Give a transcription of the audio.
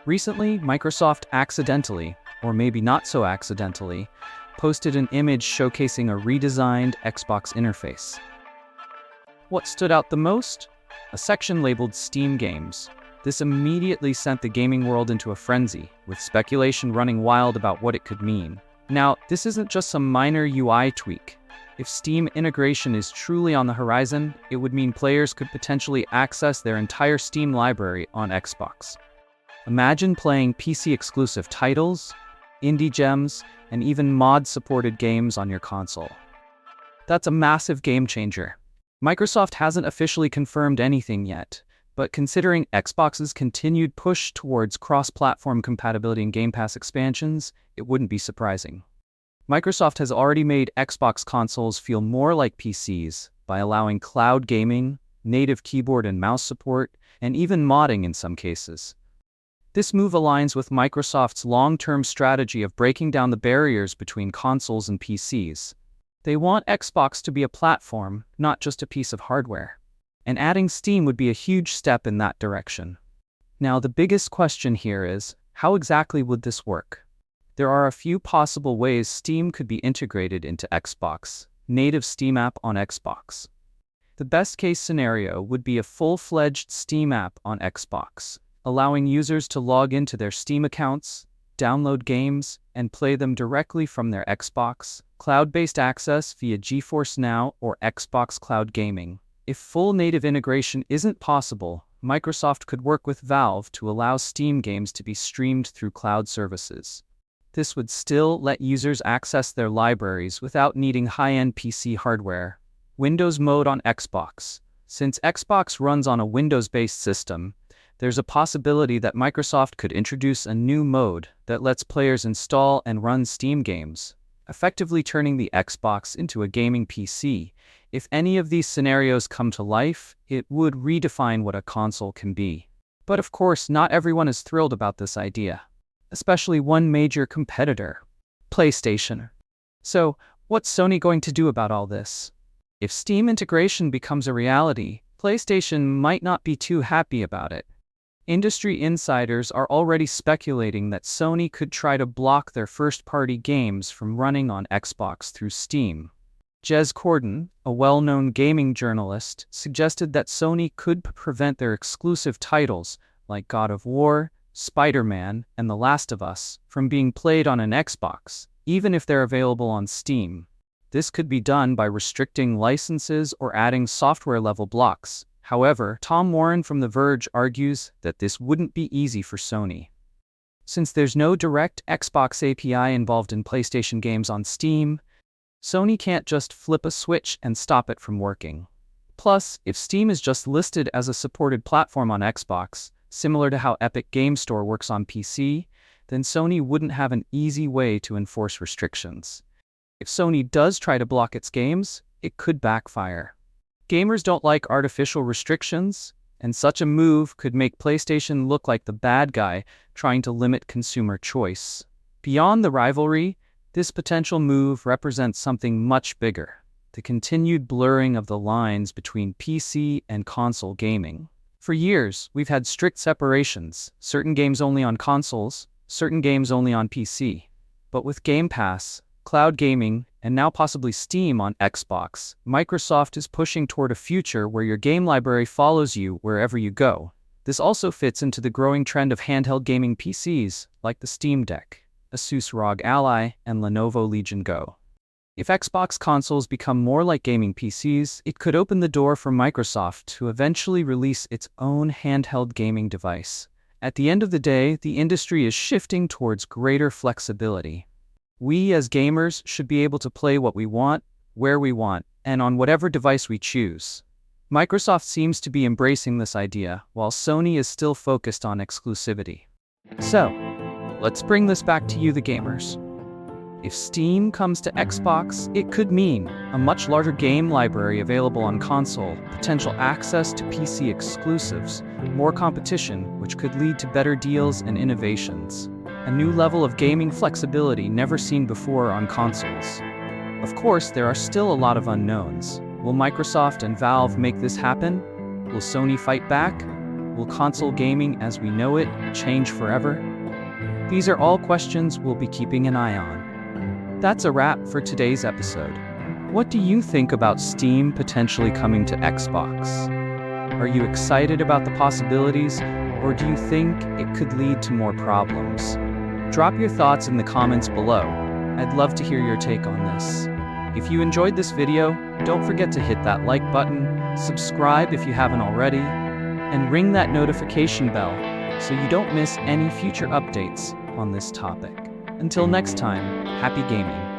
Recently, Microsoft accidentally, or maybe not so accidentally, posted an image showcasing a redesigned Xbox interface. What stood out the most? A section labeled Steam Games. This immediately sent the gaming world into a frenzy, with speculation running wild about what it could mean. Now, this isn't just some minor UI tweak. If Steam integration is truly on the horizon, it would mean players could potentially access their entire Steam library on Xbox. Imagine playing PC-exclusive titles, indie gems, and even mod-supported games on your console. That's a massive game changer. Microsoft hasn't officially confirmed anything yet, but considering Xbox's continued push towards cross-platform compatibility and Game Pass expansions, it wouldn't be surprising. Microsoft has already made Xbox consoles feel more like PCs by allowing cloud gaming, native keyboard and mouse support, and even modding in some cases. This move aligns with Microsoft's long-term strategy of breaking down the barriers between consoles and PCs. They want Xbox to be a platform, not just a piece of hardware. And adding Steam would be a huge step in that direction. Now, the biggest question here is, how exactly would this work? There are a few possible ways Steam could be integrated into Xbox, native Steam app on Xbox. The best-case scenario would be a full-fledged Steam app on Xbox, allowing users to log into their Steam accounts, download games, and play them directly from their Xbox, cloud-based access via GeForce Now or Xbox Cloud Gaming. If full native integration isn't possible, Microsoft could work with Valve to allow Steam games to be streamed through cloud services. This would still let users access their libraries without needing high-end PC hardware. Windows mode on Xbox. Since Xbox runs on a Windows-based system, there's a possibility that Microsoft could introduce a new mode that lets players install and run Steam games, effectively turning the Xbox into a gaming PC. If any of these scenarios come to life, it would redefine what a console can be. But of course, not everyone is thrilled about this idea, especially one major competitor, PlayStation. So, what's Sony going to do about all this? If Steam integration becomes a reality, PlayStation might not be too happy about it. Industry insiders are already speculating that Sony could try to block their first-party games from running on Xbox through Steam. Jez Corden, a well-known gaming journalist, suggested that Sony could prevent their exclusive titles, like God of War, Spider-Man, and The Last of Us, from being played on an Xbox, even if they're available on Steam. This could be done by restricting licenses or adding software-level blocks. However, Tom Warren from The Verge argues that this wouldn't be easy for Sony. Since there's no direct Xbox API involved in PlayStation games on Steam, Sony can't just flip a switch and stop it from working. Plus, if Steam is just listed as a supported platform on Xbox, similar to how Epic Game Store works on PC, then Sony wouldn't have an easy way to enforce restrictions. If Sony does try to block its games, it could backfire. Gamers don't like artificial restrictions, and such a move could make PlayStation look like the bad guy trying to limit consumer choice. Beyond the rivalry, this potential move represents something much bigger: the continued blurring of the lines between PC and console gaming. For years, we've had strict separations, certain games only on consoles, certain games only on PC. But with Game Pass, cloud gaming, and now possibly Steam on Xbox, Microsoft is pushing toward a future where your game library follows you wherever you go. This also fits into the growing trend of handheld gaming PCs, like the Steam Deck, Asus ROG Ally, and Lenovo Legion Go. If Xbox consoles become more like gaming PCs, it could open the door for Microsoft to eventually release its own handheld gaming device. At the end of the day, the industry is shifting towards greater flexibility. We as gamers should be able to play what we want, where we want, and on whatever device we choose. Microsoft seems to be embracing this idea, while Sony is still focused on exclusivity. So, let's bring this back to you, the gamers. If Steam comes to Xbox, it could mean a much larger game library available on console, potential access to PC exclusives, more competition, which could lead to better deals and innovations, a new level of gaming flexibility never seen before on consoles. Of course, there are still a lot of unknowns. Will Microsoft and Valve make this happen? Will Sony fight back? Will console gaming as we know it change forever? These are all questions we'll be keeping an eye on. That's a wrap for today's episode. What do you think about Steam potentially coming to Xbox? Are you excited about the possibilities, or do you think it could lead to more problems? Drop your thoughts in the comments below. I'd love to hear your take on this. If you enjoyed this video, don't forget to hit that like button, subscribe if you haven't already, and ring that notification bell so you don't miss any future updates on this topic. Until next time, happy gaming.